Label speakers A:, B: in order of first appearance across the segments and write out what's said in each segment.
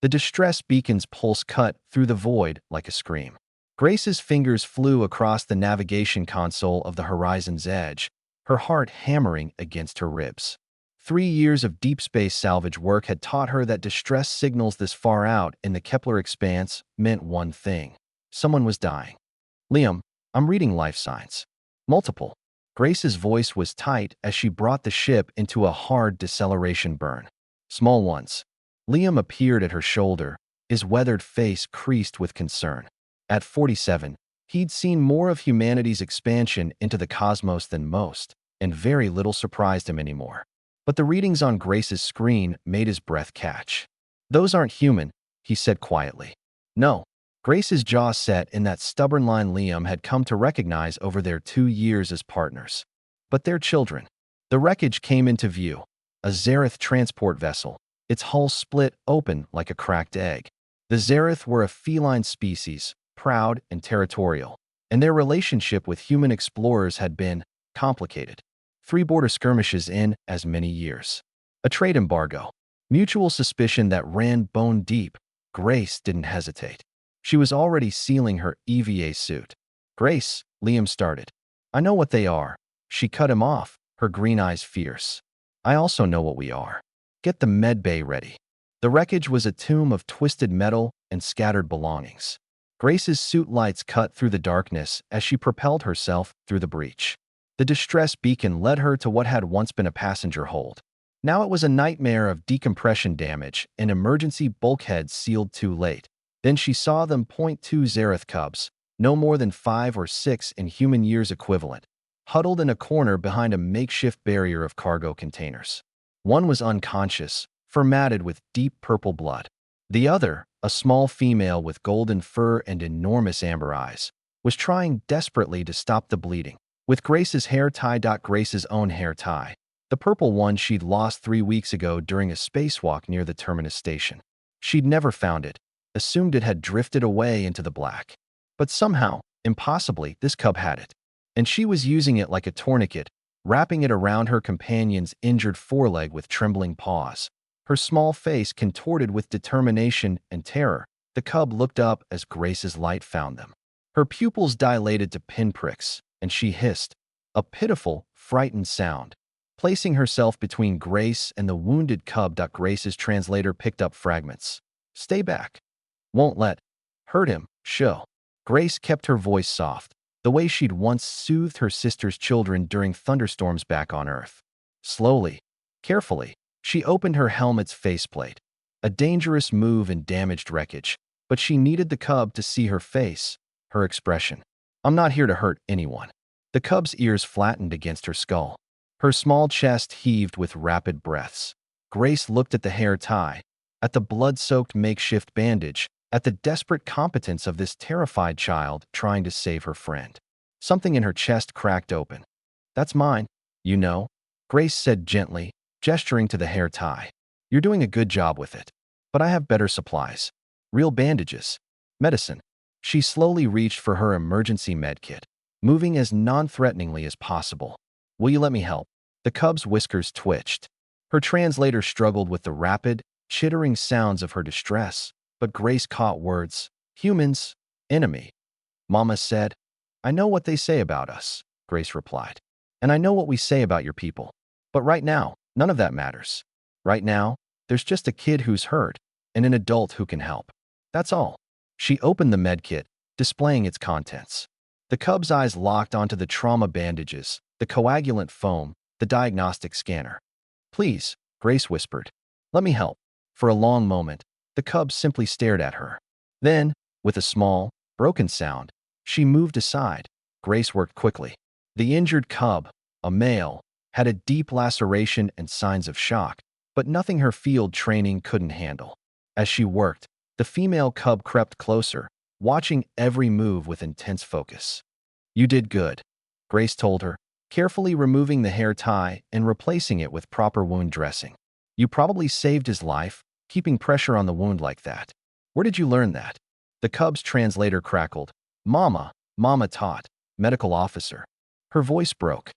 A: The distress beacon's pulse cut through the void like a scream. Grace's fingers flew across the navigation console of the horizon's edge, her heart hammering against her ribs. 3 years of deep space salvage work had taught her that distress signals this far out in the Kepler expanse meant one thing. Someone was dying. Liam, I'm reading life signs. Multiple. Grace's voice was tight as she brought the ship into a hard deceleration burn. Small ones. Liam appeared at her shoulder, his weathered face creased with concern. At 47, he'd seen more of humanity's expansion into the cosmos than most, and very little surprised him anymore. But the readings on Grace's screen made his breath catch. Those aren't human, he said quietly. No. Grace's jaw set in that stubborn line Liam had come to recognize over their 2 years as partners. But their children. The wreckage came into view. A Zareth transport vessel, its hull split open like a cracked egg. The Zareth were a feline species, proud and territorial, and their relationship with human explorers had been complicated. 3 border skirmishes in as many years. A trade embargo. Mutual suspicion that ran bone deep. Grace didn't hesitate. She was already sealing her EVA suit. Grace, Liam started. I know what they are. She cut him off, her green eyes fierce. I also know what we are. Get the med bay ready. The wreckage was a tomb of twisted metal and scattered belongings. Grace's suit lights cut through the darkness as she propelled herself through the breach. The distress beacon led her to what had once been a passenger hold. Now it was a nightmare of decompression damage and emergency bulkheads sealed too late. Then she saw them .2 Zareth cubs, no more than 5 or 6 in human years equivalent, huddled in a corner behind a makeshift barrier of cargo containers. One was unconscious, formatted with deep purple blood. The other, a small female with golden fur and enormous amber eyes, was trying desperately to stop the bleeding. With Grace's hair tie. Grace's own hair tie. The purple one she'd lost 3 weeks ago during a spacewalk near the terminus station. She'd never found it, assumed it had drifted away into the black. But somehow, impossibly, this cub had it. And she was using it like a tourniquet, wrapping it around her companion's injured foreleg with trembling paws. Her small face contorted with determination and terror. The cub looked up as Grace's light found them. Her pupils dilated to pinpricks, and she hissed, a pitiful, frightened sound, placing herself between Grace and the wounded cub. Grace's translator picked up fragments. Stay back. Won't let. Hurt him, show. Grace kept her voice soft, the way she'd once soothed her sister's children during thunderstorms back on Earth. Slowly, carefully, she opened her helmet's faceplate. A dangerous move in damaged wreckage, but she needed the cub to see her face, her expression. I'm not here to hurt anyone. The cub's ears flattened against her skull. Her small chest heaved with rapid breaths. Grace looked at the hair tie, at the blood-soaked makeshift bandage, at the desperate competence of this terrified child trying to save her friend. Something in her chest cracked open. That's mine, you know, Grace said gently, gesturing to the hair tie. You're doing a good job with it. But I have better supplies. Real bandages. Medicine. She slowly reached for her emergency medkit, moving as non-threateningly as possible. Will you let me help? The cub's whiskers twitched. Her translator struggled with the rapid, chittering sounds of her distress, but Grace caught words. Humans, enemy. Mama said. I know what they say about us, Grace replied. And I know what we say about your people. But right now, none of that matters. Right now, there's just a kid who's hurt, and an adult who can help. That's all. She opened the medkit, displaying its contents. The cub's eyes locked onto the trauma bandages, the coagulant foam, the diagnostic scanner. Please, Grace whispered. Let me help. For a long moment, the cub simply stared at her. Then, with a small, broken sound, she moved aside. Grace worked quickly. The injured cub, a male, had a deep laceration and signs of shock, but nothing her field training couldn't handle. As she worked, the female cub crept closer, watching every move with intense focus. You did good, Grace told her, carefully removing the hair tie and replacing it with proper wound dressing. You probably saved his life, keeping pressure on the wound like that. Where did you learn that? The cub's translator crackled. Mama taught. Medical officer. Her voice broke.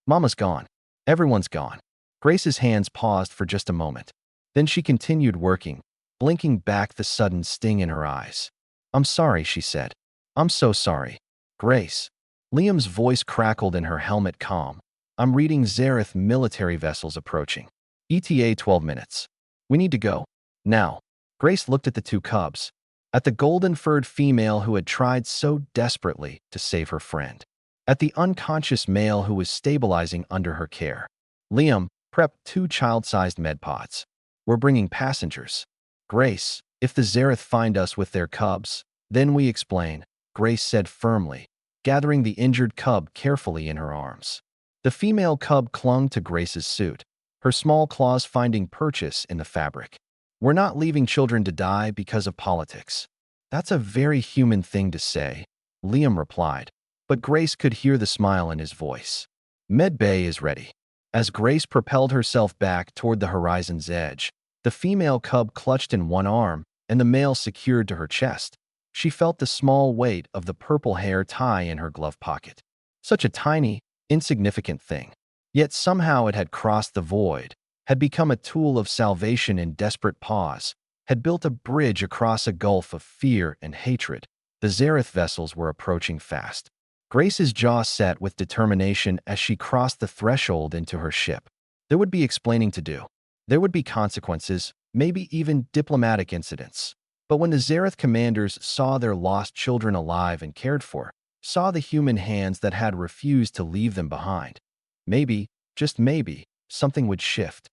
A: Mama's gone. Everyone's gone. Grace's hands paused for just a moment. Then she continued working, blinking back the sudden sting in her eyes. "I'm sorry," she said. "I'm so sorry. Grace." Liam's voice crackled in her helmet comm. "I'm reading Zareth military vessels approaching. ETA 12 minutes. We need to go. Now." Grace looked at the two cubs, at the golden-furred female who had tried so desperately to save her friend, at the unconscious male who was stabilizing under her care. "Liam, prep 2 child-sized medpods. We're bringing passengers." "Grace, if the Zareth find us with their cubs, then we explain," Grace said firmly, gathering the injured cub carefully in her arms. The female cub clung to Grace's suit, her small claws finding purchase in the fabric. "We're not leaving children to die because of politics." "That's a very human thing to say," Liam replied, but Grace could hear the smile in his voice. "Med Bay is ready." As Grace propelled herself back toward the horizon's edge, the female cub clutched in one arm and the male secured to her chest. She felt the small weight of the purple hair tie in her glove pocket. Such a tiny, insignificant thing. Yet somehow it had crossed the void, had become a tool of salvation in desperate pause, had built a bridge across a gulf of fear and hatred. The Zareth vessels were approaching fast. Grace's jaw set with determination as she crossed the threshold into her ship. There would be explaining to do. There would be consequences, maybe even diplomatic incidents. But when the Zareth commanders saw their lost children alive and cared for, saw the human hands that had refused to leave them behind, maybe, just maybe, something would shift.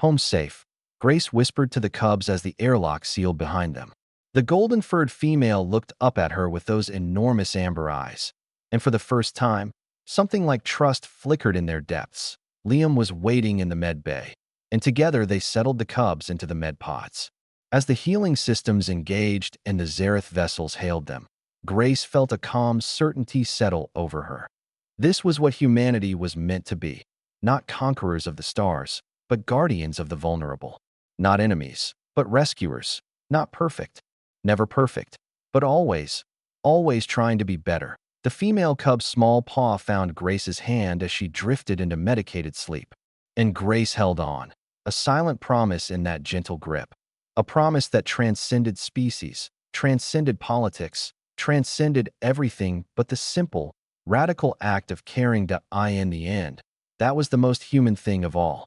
A: "Home safe," Grace whispered to the cubs as the airlock sealed behind them. The golden-furred female looked up at her with those enormous amber eyes, and for the first time, something like trust flickered in their depths. Liam was waiting in the med bay, and together they settled the cubs into the med pods. As the healing systems engaged and the Zareth vessels hailed them, Grace felt a calm certainty settle over her. This was what humanity was meant to be, not conquerors of the stars, but guardians of the vulnerable. Not enemies, but rescuers. Not perfect, never perfect, but always, always trying to be better. The female cub's small paw found Grace's hand as she drifted into medicated sleep. And Grace held on, a silent promise in that gentle grip. A promise that transcended species, transcended politics, transcended everything but the simple, radical act of caring to I in the end. That was the most human thing of all.